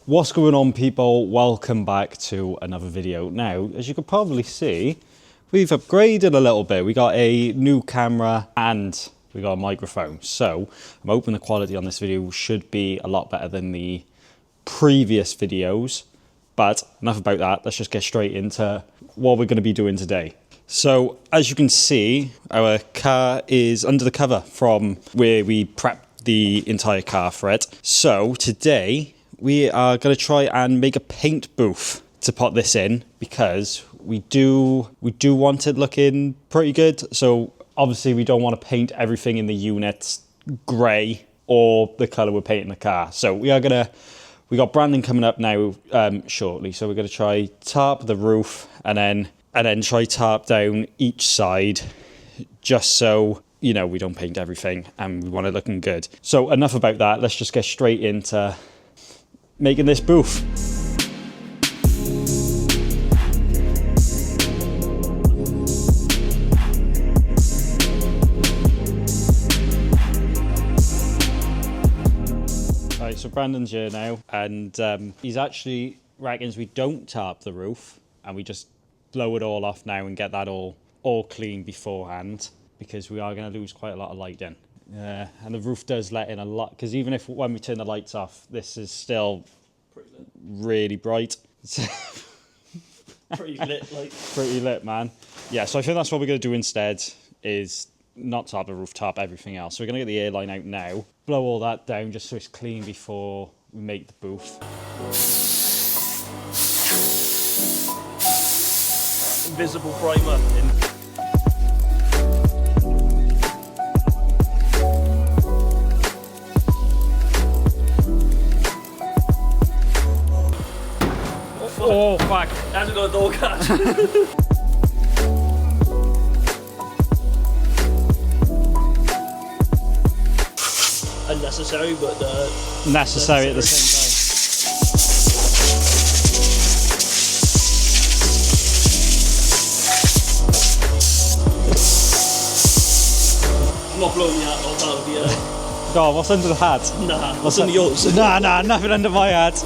What's going on, people? Welcome back to another video. Now, as you can probably see, we've upgraded a little bit. We got a new camera and we got a microphone. So I'm hoping the quality on this video should be a lot better than the previous videos. But enough about that. Let's just get straight into what we're going to be doing today. So as you can see, our car is under the cover from where we prepped the entire car for it. So today we are going to try and make a paint booth to put this in, because we do want it looking pretty good. So obviously we don't want to paint everything in the units grey or the colour we're painting the car. So we got branding coming up now shortly. So we're going to try tarp the roof and then try tarp down each side, just so, you know, we don't paint everything and we want it looking good. So enough about that. Let's just get straight into making this booth. Right, so Brandon's here now, and he's actually reckons we don't tarp the roof and we just blow it all off now and get that all clean beforehand, because we are going to lose quite a lot of light in. Yeah, and the roof does let in a lot, because even if when we turn the lights off, this is still really bright. Pretty lit, like. Pretty lit, man. Yeah, so I think that's what we're going to do instead, is not tarp the roof, tarp everything else. So we're going to get the airline out now, blow all that down just so it's clean before we make the booth. Invisible primer in. Oh, fuck. Hasn't got a door catch. Unnecessary, but necessary at the same time. I'm not blowing the hat off, that would be God, what's under the hat? Nah, what's under yours? Nah, nothing under my hat.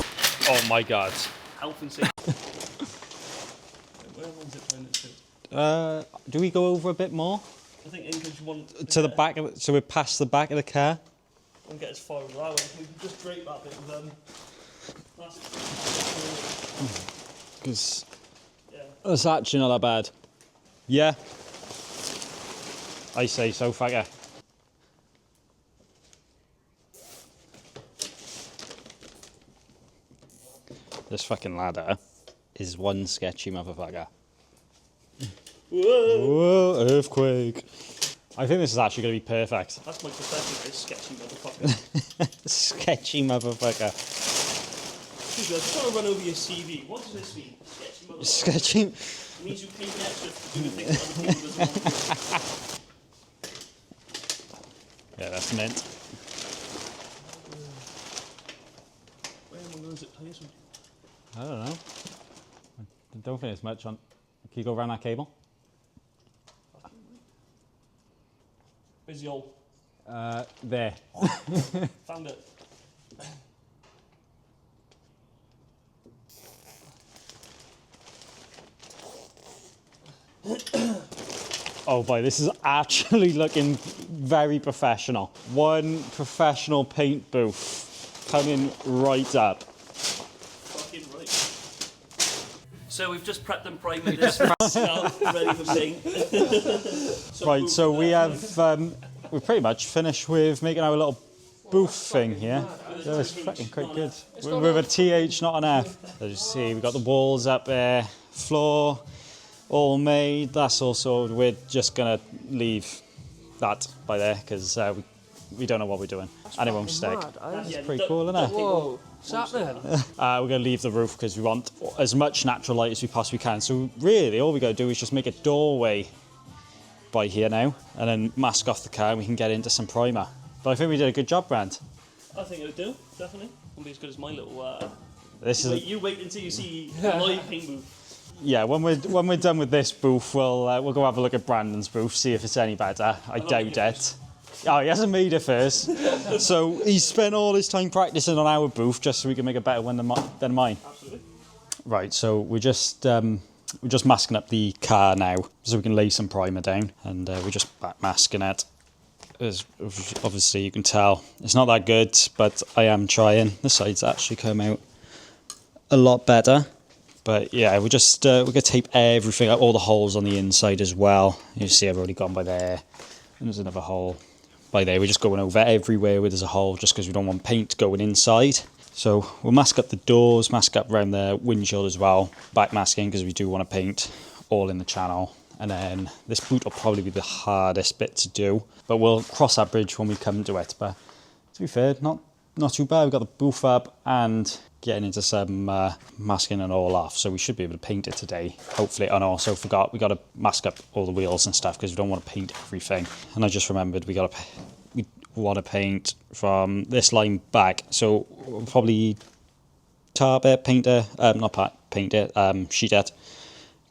Oh my God. Health and safety. Where was it playing it to? Do we go over a bit more? I think in case you want to the back of it, so we're past the back of the car? And get as far as that way. We can just drape that bit with Because yeah. that's actually not that bad. Yeah? I say so, fagger. This fucking ladder is one sketchy motherfucker. Whoa! Whoa, earthquake. I think this is actually going to be perfect. That's my profession, this sketchy motherfucker. Sketchy motherfucker. Excuse me, I just want to run over your CV. What does this mean? Sketchy motherfucker? Sketchy? It means you pay me extra to do the things that other people doesn't want to do. Yeah, that's mint. Where am I going to place them? I don't know. I don't think there's much on. Can you go around that cable? Where's the hole? There. Found it. Oh boy, this is actually looking very professional. One professional paint booth coming right up. Fucking right. So we've just prepped and primed this now, ready for paint. Right, so we have, we're pretty much finished with making our little booth thing here. That was fucking quite good. With a TH, not an F. As you see, we've got the walls up there, floor, all made. That's all sorted. We're just gonna leave that by there, because we don't know what we're doing. And it won't stick. That's pretty cool, isn't it? Whoa, what's happening? We're going to leave the roof because we want as much natural light as we possibly can. So really, all we got to do is just make a doorway by here now, and then mask off the car, and we can get into some primer. But I think we did a good job, Brand. I think it would do, definitely. Won't be as good as my little. This is. You wait until you see my paint booth. Yeah, when we're done with this booth, we'll go have a look at Brandon's booth, see if it's any better. I doubt it. Oh, he hasn't made it first. So he's spent all his time practicing on our booth just so we can make a better one than mine. Absolutely. Right, so we're just masking up the car now so we can lay some primer down, and we're just back masking it. As obviously you can tell, it's not that good, but I am trying. The sides actually come out a lot better. But yeah, we're gonna tape everything up, all the holes on the inside as well. You see I've already gone by there, and there's another hole by there. We're just going over everywhere where there's a hole just because we don't want paint going inside. So we'll mask up the doors, mask up around the windshield as well, back masking because we do want to paint all in the channel. And then this boot will probably be the hardest bit to do, but we'll cross that bridge when we come to it. But to be fair, not too bad. We've got the booth up and getting into some masking and all off, so we should be able to paint it today, hopefully. And also forgot, we got to mask up all the wheels and stuff because we don't want to paint everything. And I just remembered we want to paint from this line back, so we'll probably tarp it, paint it, sheet it,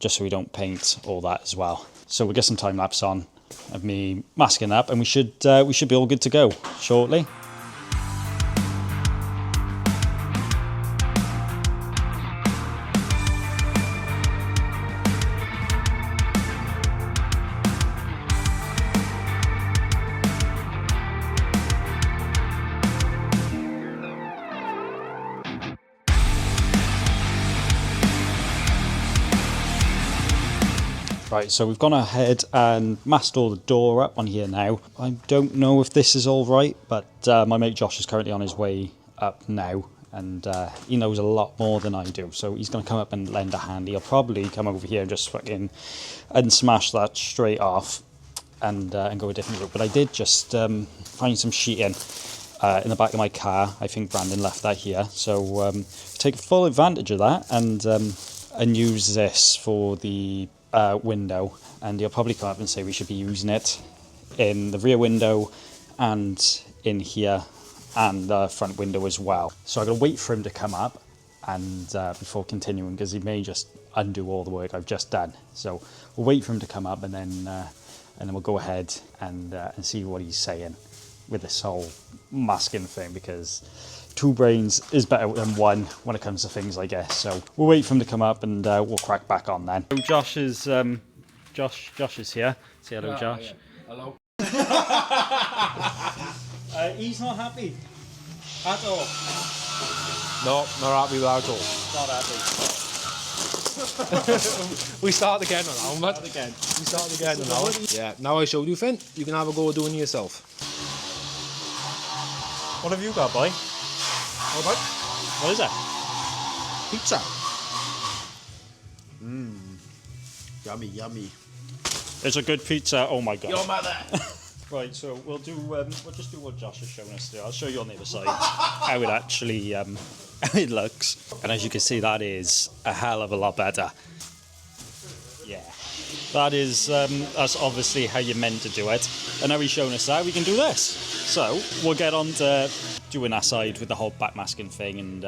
just so we don't paint all that as well. So we'll get some time lapse on of me masking up, and we should be all good to go shortly. Right, so we've gone ahead and masked all the door up on here now. I don't know if this is all right, but my mate Josh is currently on his way up now, and he knows a lot more than I do, so he's going to come up and lend a hand. He'll probably come over here and just fucking unsmash that straight off and go a different route. But I did just find some sheeting in the back of my car. I think Brandon left that here, so take full advantage of that and use this for the window, and he'll probably come up and say we should be using it in the rear window and in here and the front window as well. So I'm going to wait for him to come up and before continuing, because he may just undo all the work I've just done. So we'll wait for him to come up, and then we'll go ahead and see what he's saying with this whole masking thing, because two brains is better than one when it comes to things, I guess. So we'll wait for him to come up, and we'll crack back on then. So Josh is here. Say hello, Josh. Yeah. Hello. He's not happy at all. No, not happy with that at all. Not happy. We start again on that, mate. We start again on that one. Yeah, now I showed you, Finn. You can have a go doing it yourself. What have you got, boy? What about? What is it? Pizza. Yummy, yummy. It's a good pizza. Oh my god. Your mother. Right, so we'll just do what Josh has shown us to do. I'll show you on the other side how it actually how it looks. And as you can see, that is a hell of a lot better. Yeah. That is that's obviously how you're meant to do it. And now he's shown us that, we can do this. So we'll get on to doing that side with the whole backmasking thing and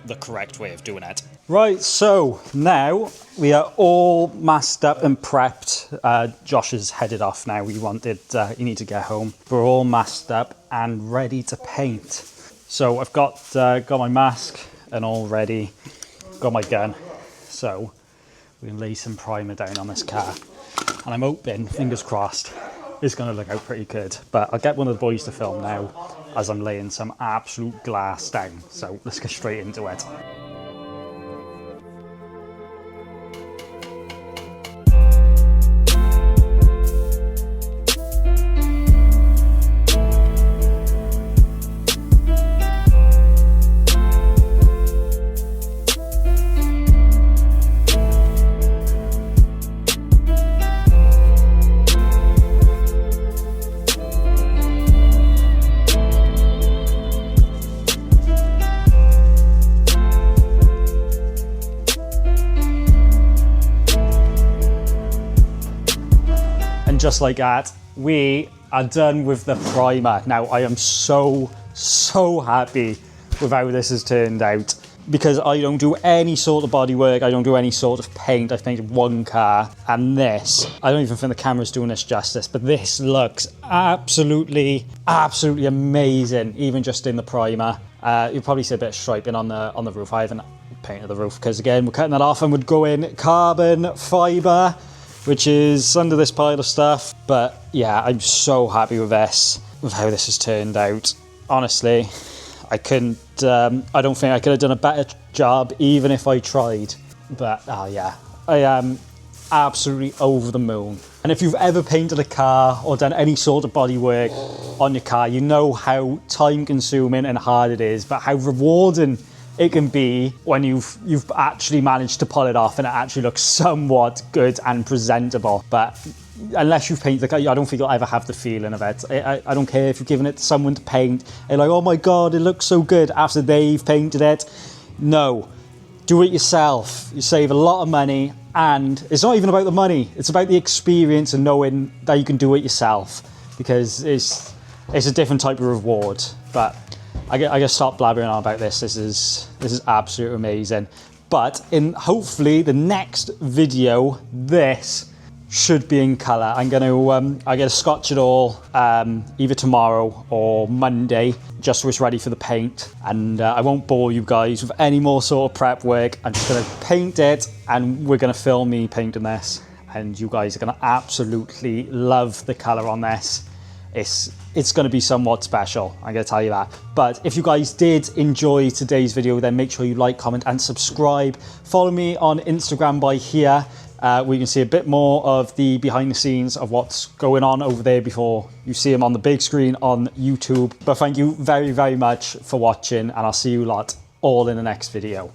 the correct way of doing it. Right, so now we are all masked up and prepped. Josh is headed off now. He need to get home. We're all masked up and ready to paint. So I've got my mask and all ready. Got my gun. So we can lay some primer down on this car. And I'm hoping, fingers crossed, it's going to look out pretty good. But I'll get one of the boys to film now as I'm laying some absolute glass down. So let's get straight into it. Just like that, we are done with the primer. Now I am so happy with how this has turned out. because I don't do any sort of bodywork, I don't do any sort of paint. I've painted one car, and this, I don't even think the camera's doing this justice, but this looks absolutely amazing, even just in the primer. You'll probably see a bit of striping on the roof. I haven't painted the roof because, again, we're cutting that off and would go in carbon fibre, which is under this pile of stuff. But yeah, I'm so happy with this, with how this has turned out. Honestly, I couldn't, I don't think I could have done a better job even if I tried. But oh yeah, I am absolutely over the moon. And if you've ever painted a car or done any sort of bodywork on your car, you know how time consuming and hard it is, but how rewarding it can be when you've actually managed to pull it off and it actually looks somewhat good and presentable. But unless you've painted the car, I don't think you'll ever have the feeling of it. I don't care if you've given it to someone to paint, they're like, oh my God, it looks so good after they've painted it. No, do it yourself. You save a lot of money, and it's not even about the money. It's about the experience and knowing that you can do it yourself, because it's a different type of reward. But I gotta stop blabbering on about this. This is absolutely amazing. But in hopefully the next video, this should be in colour. I'm gonna scotch it all either tomorrow or Monday, just so it's ready for the paint. And I won't bore you guys with any more sort of prep work. I'm just gonna paint it, and we're gonna film me painting this, and you guys are gonna absolutely love the colour on this. It's going to be somewhat special, I'm going to tell you that. But if you guys did enjoy today's video, then make sure you like, comment and subscribe. Follow me on Instagram by here, where you can see a bit more of the behind the scenes of what's going on over there before you see them on the big screen on YouTube. But thank you very, very much for watching, and I'll see you lot all in the next video.